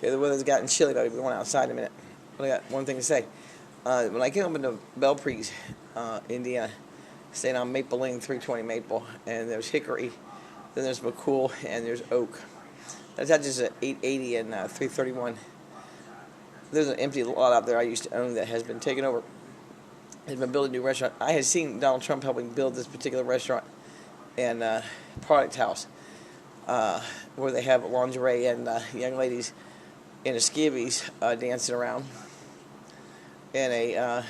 Okay, the weather's gotten chilly, but I'll be going outside in a minute. But I got one thing to say. When I came up into Belpres, Indiana, staying on Maple Lane, 320 Maple, and there's hickory, then there's McCool, and there's oak. That attaches at 880 and 331. There's an empty lot out there I used to own that has been taken over. Has been building a new restaurant. I had seen Donald Trump helping build this particular restaurant and product house, where they have lingerie and young ladies in a skivvies dancing around, and a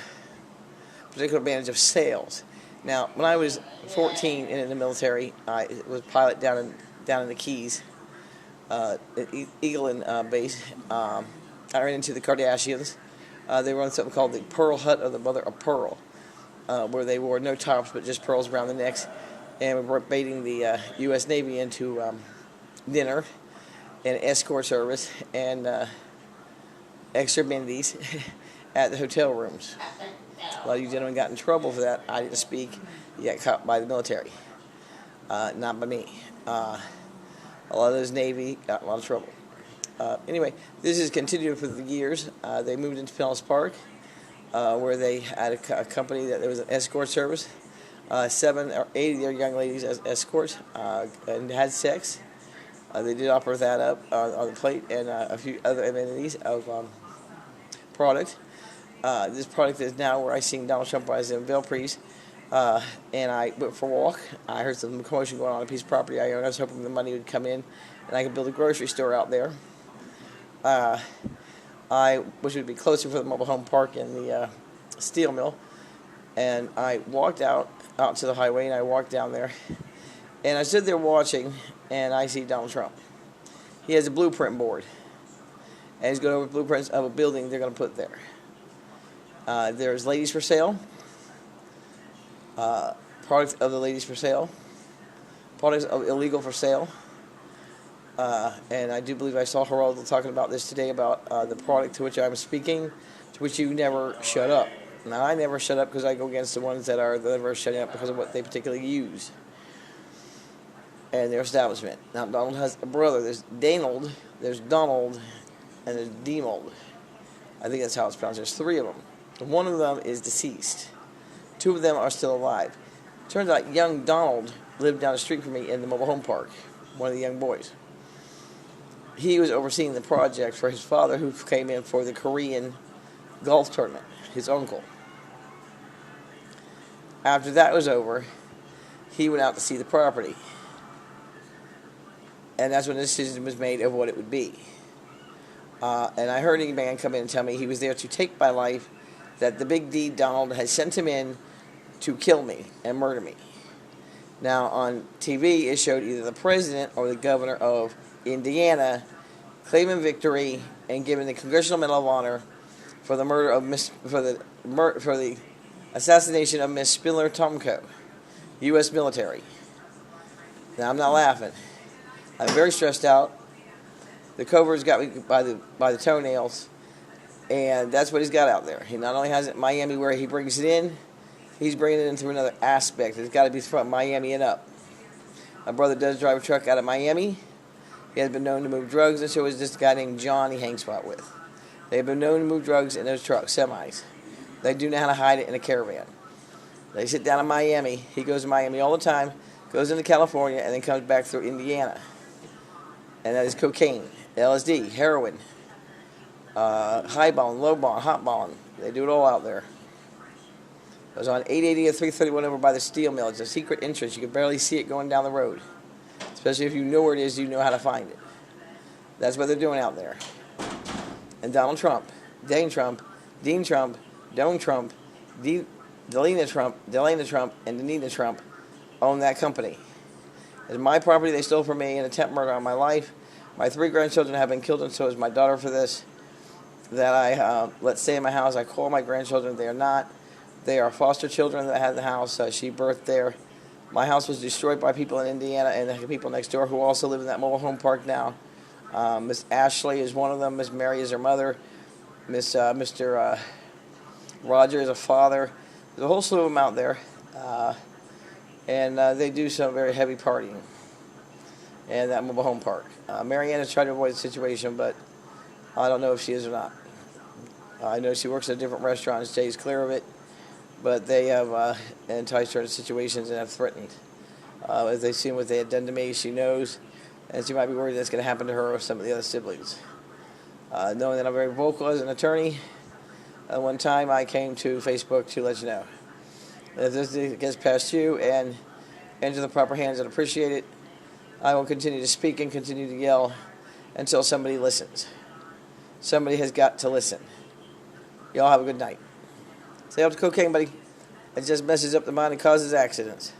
particular advantage of sales. Now, when I was 14 and in the military, I was a pilot down in the Keys, at Eagle base. I ran into the Kardashians. They run something called the Pearl Hut of the Mother of Pearl, where they wore no tops but just pearls around the necks, and we were baiting the U.S. Navy into dinner and escort service and extra amenities at the hotel rooms. A lot of you gentlemen got in trouble for that. I didn't speak. You got caught by the military, not by me. A lot of those Navy got in a lot of trouble. Anyway, this has continued for the years. They moved into Pinellas Park, where they had a company that there was an escort service. 7 or 8 of their young ladies as escorts and had sex. They did offer that up on the plate, and a few other amenities of product. This product is now where I seen Donald Trump was in Belpres, and I went for a walk. I heard some commotion going on a piece of property I own. I was hoping the money would come in, and I could build a grocery store out there. I wish it would be closer for the mobile home park and the steel mill. And I walked out to the highway, and I walked down there, and I stood there watching, and I see Donald Trump. He has a blueprint board, and he's going over blueprints of a building they're going to put there. There's ladies for sale, products of the ladies for sale, products of illegal for sale, and I do believe I saw Geraldo talking about this today about the product to which I'm speaking, to which you never shut up. Now, I never shut up because I go against the ones that are never shutting up because of what they particularly use and their establishment. Now, Donald has a brother. There's Danold, there's Donald, and there's Demold. I think that's how it's pronounced. There's 3 of them. One of them is deceased. 2 of them are still alive. Turns out young Donald lived down the street from me in the mobile home park, one of the young boys. He was overseeing the project for his father, who came in for the Korean golf tournament, his uncle. After that was over, he went out to see the property. And that's when the decision was made of what it would be. And I heard a man come in and tell me he was there to take my life, that the big D, Donald, had sent him in to kill me and murder me. Now, on TV, it showed either the president or the governor of Indiana claiming victory and giving the Congressional Medal of Honor for the murder of for the assassination of Miss Spindler-Tomko, U.S. military. Now, I'm not laughing. I'm very stressed out. The cover's got me by the toenails, and that's what he's got out there. He not only has it in Miami where he brings it in, he's bringing it in through another aspect. It's got to be from Miami and up. My brother does drive a truck out of Miami. He has been known to move drugs, and so is this guy named John he hangs out with. They've been known to move drugs in those trucks, semis. They do know how to hide it in a caravan. They sit down in Miami. He goes to Miami all the time, goes into California, and then comes back through Indiana. And that is cocaine, LSD, heroin, highballing, lowballing, hotballing. They do it all out there. It was on 880 or 331 over by the steel mill. It's a secret entrance. You can barely see it going down the road. Especially if you know where it is, you know how to find it. That's what they're doing out there. And Donald Trump, Dane Trump, Dean Trump, Doan Trump, Delana Trump, and Danita Trump own that company. It's my property they stole from me in attempt murder on my life. My 3 grandchildren have been killed, and so is my daughter for this. That I let stay in my house. I call my grandchildren. They are not. They are foster children that had the house. She birthed there. My house was destroyed by people in Indiana and the people next door who also live in that mobile home park now. Miss Ashley is one of them. Miss Mary is her mother. Mr. Roger is a father. There's a whole slew of them out there. And they do some very heavy partying in that mobile home park. Marianne has tried to avoid the situation, but I don't know if she is or not. I know she works at a different restaurant and stays clear of it, but they have enticed her to situations and have threatened. As they've seen what they had done to me, she knows, and she might be worried that's going to happen to her or some of the other siblings. Knowing that I'm very vocal as an attorney, one time I came to Facebook to let you know. If this gets past you and into the proper hands and appreciate it, I will continue to speak and continue to yell until somebody listens. Somebody has got to listen. Y'all have a good night. Stay off the cocaine, buddy. It just messes up the mind and causes accidents.